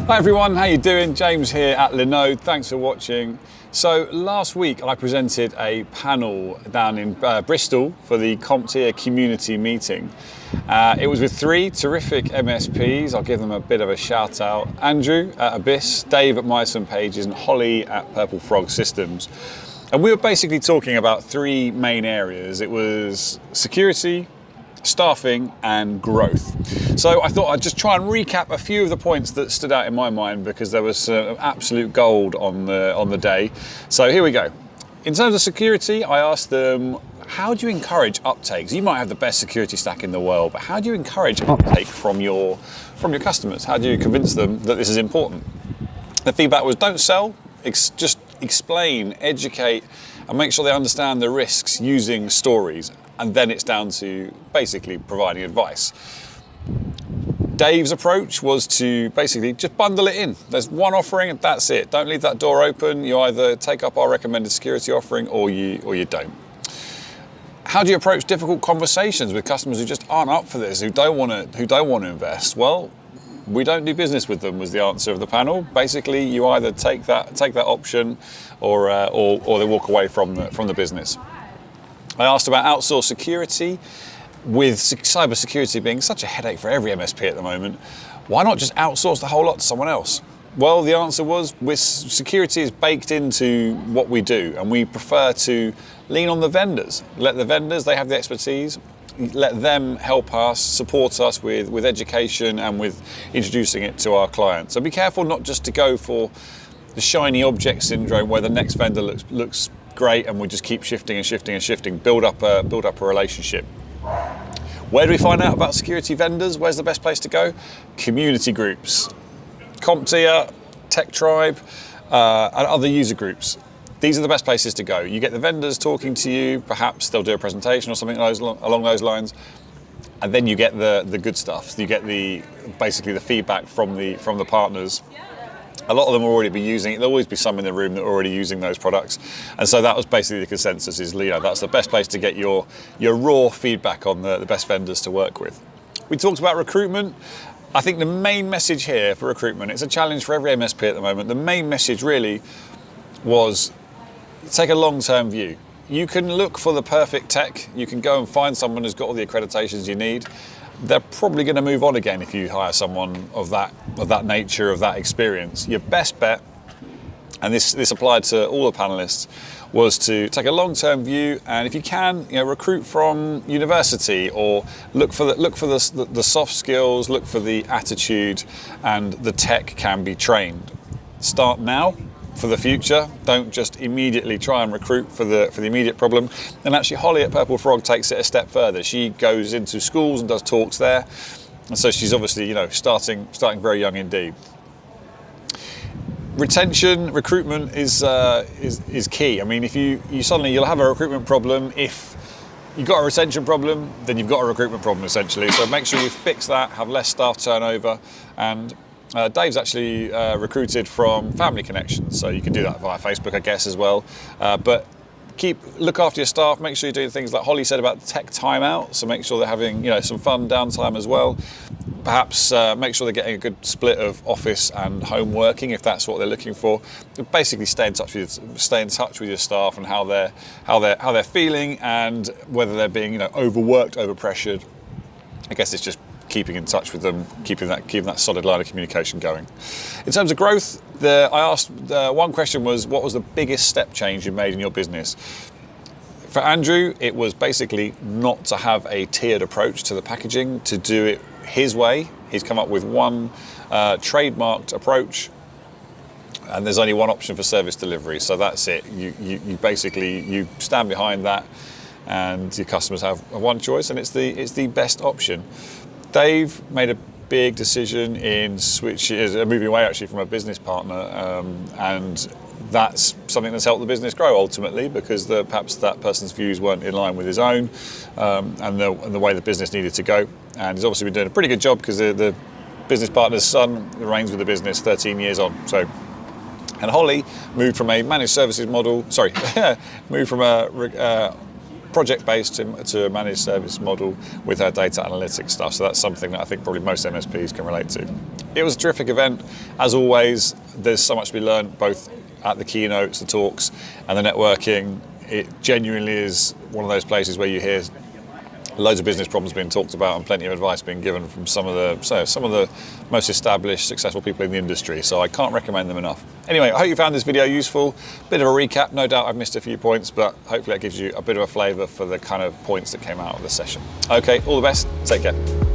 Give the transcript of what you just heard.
Hi everyone, how you doing? James here at Linode. Thanks for watching. So last week I presented a panel down in Bristol for the CompTIA community meeting. It was with three terrific MSPs. I'll give them a bit of a shout out. Andrew at Abyss, Dave at Myson Pages and Holly at Purple Frog Systems. And we were basically talking about three main areas. It was security, staffing and growth. So I thought I'd just try and recap a few of the points that stood out in my mind because there was absolute gold on the day. So here we go. In terms of security, I asked them, how do you encourage uptakes? You might have the best security stack in the world, but how do you encourage uptake from your customers? How do you convince them that this is important? The feedback was don't sell, just explain, educate, and make sure they understand the risks using stories. And then it's down to basically providing advice. Dave's approach was to basically just bundle it in. There's one offering and that's it. Don't leave that door open. You either take up our recommended security offering or you don't. How do you approach difficult conversations with customers who just aren't up for this, who don't want to invest? Well, we don't do business with them was the answer of the panel. Basically, you either take that option or they walk away from the business. I asked about outsourced security. With cybersecurity being such a headache for every MSP at the moment, why not just outsource the whole lot to someone else? Well, the answer was security is baked into what we do, and we prefer to lean on the vendors. Let the vendors, they have the expertise, let them help us, support us with education and with introducing it to our clients. So be careful not just to go for the shiny object syndrome where the next vendor looks great and we just keep shifting and shifting and shifting. Build up a relationship. Where do we find out about security vendors? Where's the best place to go? Community groups, CompTIA, Tech Tribe, and other user groups. These are the best places to go. You get the vendors talking to you. Perhaps they'll do a presentation or something along those lines, and then you get the good stuff. You get basically the feedback from the partners. A lot of them will already be using it. There'll always be some in the room that are already using those products. And so that was basically the consensus is, that's the best place to get your raw feedback on the best vendors to work with. We talked about recruitment. I think the main message here for recruitment, it's a challenge for every MSP at the moment. The main message really was take a long-term view. You can look for the perfect tech. You can go and find someone who's got all the accreditations you need. They're probably going to move on again if you hire someone of that nature, of that experience. Your best bet, and this applied to all the panelists, was to take a long-term view, and if you can, recruit from university or look for the soft skills, look for the attitude, and the tech can be trained. Start now for the future. Don't just immediately try and recruit for the immediate problem. And actually Holly at Purple Frog takes it a step further. She goes into schools and does talks there. And so she's obviously, starting very young indeed. Retention, recruitment is key. I mean, if you'll have a recruitment problem. If you've got a retention problem, then you've got a recruitment problem essentially. So make sure you fix that, have less staff turnover, and Dave's actually recruited from family connections, so you can do that via Facebook, I guess, as well. But look after your staff. Make sure you're doing things like Holly said about tech timeout. So make sure they're having some fun downtime as well. Perhaps make sure they're getting a good split of office and home working if that's what they're looking for. Basically, stay in touch with your staff and how they're feeling and whether they're being overworked, overpressured. I guess it's just keeping in touch with them, keeping that solid line of communication going. In terms of growth, I asked one question was, what was the biggest step change you made in your business? For Andrew, it was basically not to have a tiered approach to the packaging, to do it his way. He's come up with one trademarked approach, and there's only one option for service delivery, so that's it. You basically stand behind that, and your customers have one choice, and it's the best option. Dave made a big decision in moving away actually from a business partner, and that's something that's helped the business grow ultimately because perhaps that person's views weren't in line with his own, and the way the business needed to go. And he's obviously been doing a pretty good job because the business partner's son remains with the business 13 years on. And Holly moved from a managed services model. Moved from a project-based to a managed service model with our data analytics stuff. So that's something that I think probably most MSPs can relate to. It was a terrific event. As always, there's so much to be learned, both at the keynotes, the talks, and the networking. It genuinely is one of those places where you hear loads of business problems being talked about and plenty of advice being given from some of the most established, successful people in the industry. So I can't recommend them enough. Anyway, I hope you found this video useful. Bit of a recap. No doubt I've missed a few points, but hopefully that gives you a bit of a flavour for the kind of points that came out of the session. Okay, all the best. Take care.